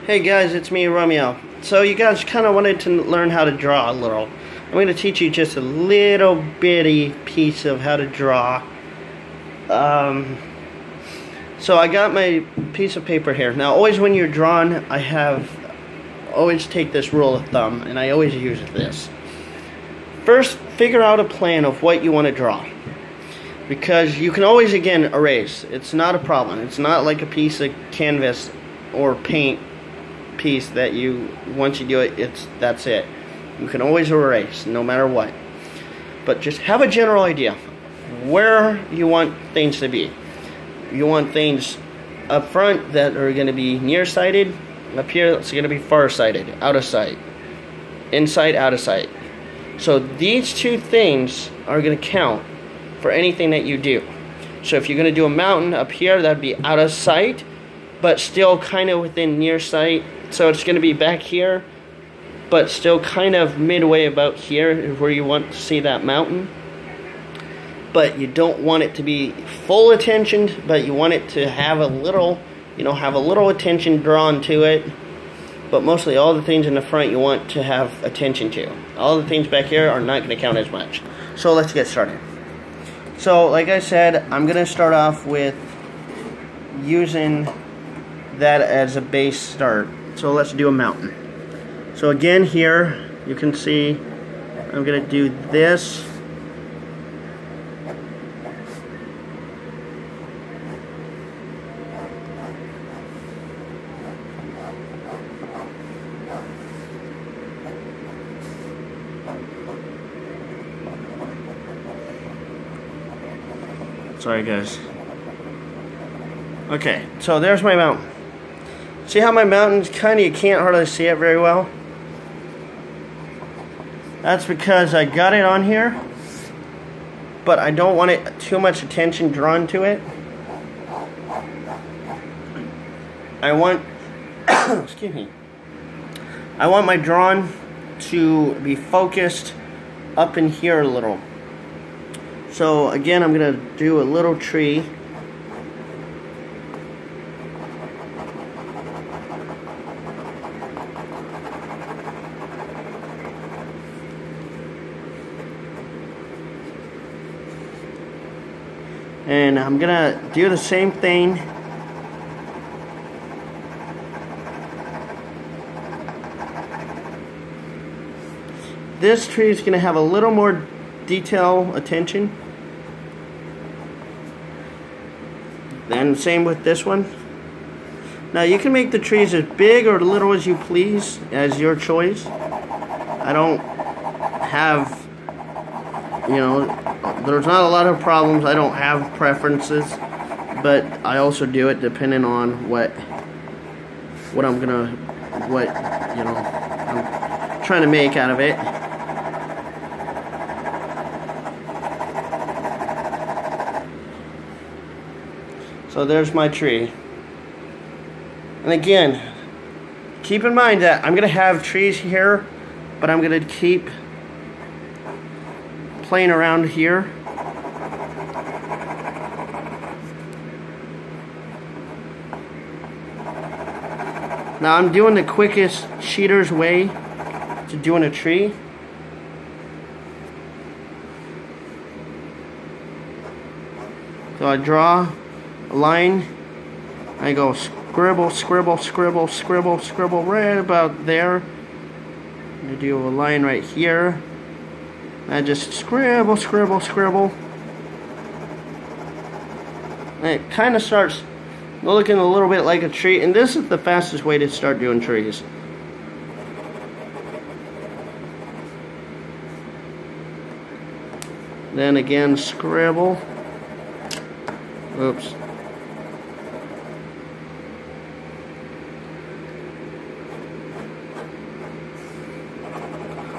Hey guys, it's me, Romeo. So you guys kind of wanted to learn how to draw a little. I'm going to teach you just a little bitty piece of how to draw. So I got my piece of paper here. Now always when you're drawing, always take this rule of thumb, and I always use this. First, figure out a plan of what you want to draw. Because you can always, again, erase. It's not a problem. It's not like a piece of canvas or paint piece that once you do it, that's it. You can always erase, no matter what. But just have a general idea where you want things to be. You want things up front that are going to be nearsighted. Up here, it's going to be farsighted, out of sight. Inside, out of sight. So these two things are going to count for anything that you do. So if you're going to do a mountain up here, that'd be out of sight, but still kind of within near sight. So it's going to be back here, but still kind of midway about here is where you want to see that mountain. But you don't want it to be full attention, but you want it to have a little, have a little attention drawn to it. But mostly all the things in the front you want to have attention to. All the things back here are not going to count as much. So let's get started. So like I said, I'm going to start off with using that as a base start. So let's do a mountain. So again here, you can see I'm going to do this. Sorry guys. Okay, so there's my mountain. See how my mountain's you can't hardly see it very well? That's because I got it on here, but I don't want it too much attention drawn to it. I want, excuse me, I want my drawing to be focused up in here a little. So again, I'm going to do a little tree. And I'm going to do the same thing. This tree is going to have a little more detail attention. And same with this one. Now you can make the trees as big or little as you please, as your choice. I don't have, there's not a lot of problems. I don't have preferences, but I also do it depending on what I'm trying to make out of it. So there's my tree. And again, keep in mind that I'm going to have trees here, but I'm going to keep playing around here. Now I'm doing the quickest cheater's way to doing a tree. So I draw a line, I go scribble, scribble, scribble, scribble, scribble right about there. I do a line right here. I just scribble, scribble, scribble. And it kind of starts looking a little bit like a tree, and this is the fastest way to start doing trees. Then again, scribble. Oops.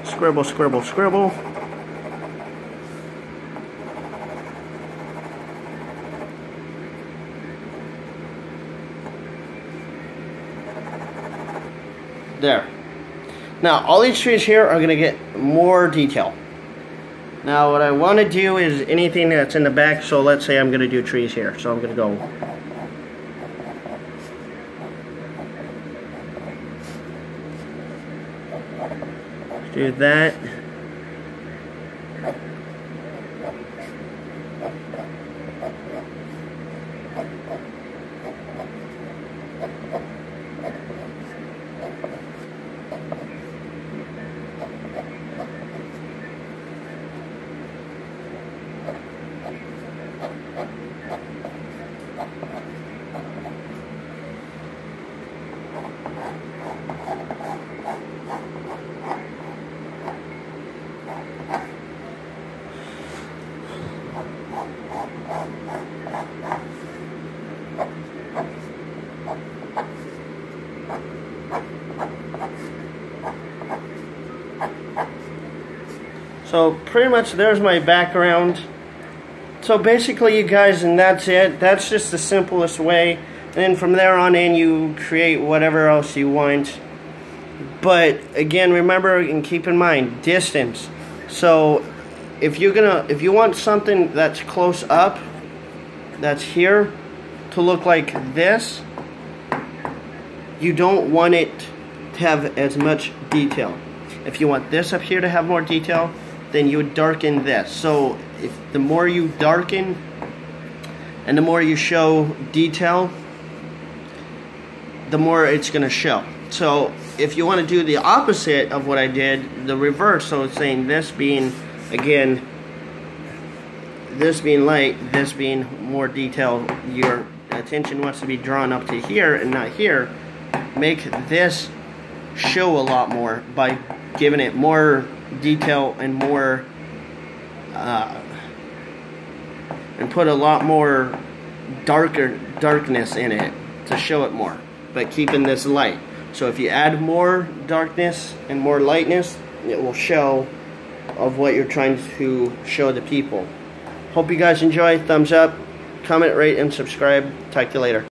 Scribble, scribble, scribble. There. Now, all these trees here are going to get more detail. Now, what I want to do is anything that's in the back, so let's say I'm going to do trees here. So I'm going to go Do that. So pretty much there's my background. So basically, you guys, and that's it. That's just the simplest way. And then from there on in, you create whatever else you want. But again, remember and keep in mind distance. So if you want something that's close up, that's here, to look like this, you don't want it to have as much detail. If you want this up here to have more detail, then you would darken this. So if the more you darken and the more you show detail, the more it's going to show. So if you want to do the opposite of what I did, the reverse, so it's saying this being, again, this being light, this being more detail, your attention wants to be drawn up to here and not here, make this show a lot more by giving it more detail and more and put a lot more darkness in it to show it more, but keeping this light. So if you add more darkness and more lightness, it will show of what you're trying to show the people. Hope you guys enjoy. Thumbs up, comment, rate, and subscribe. Talk to you later.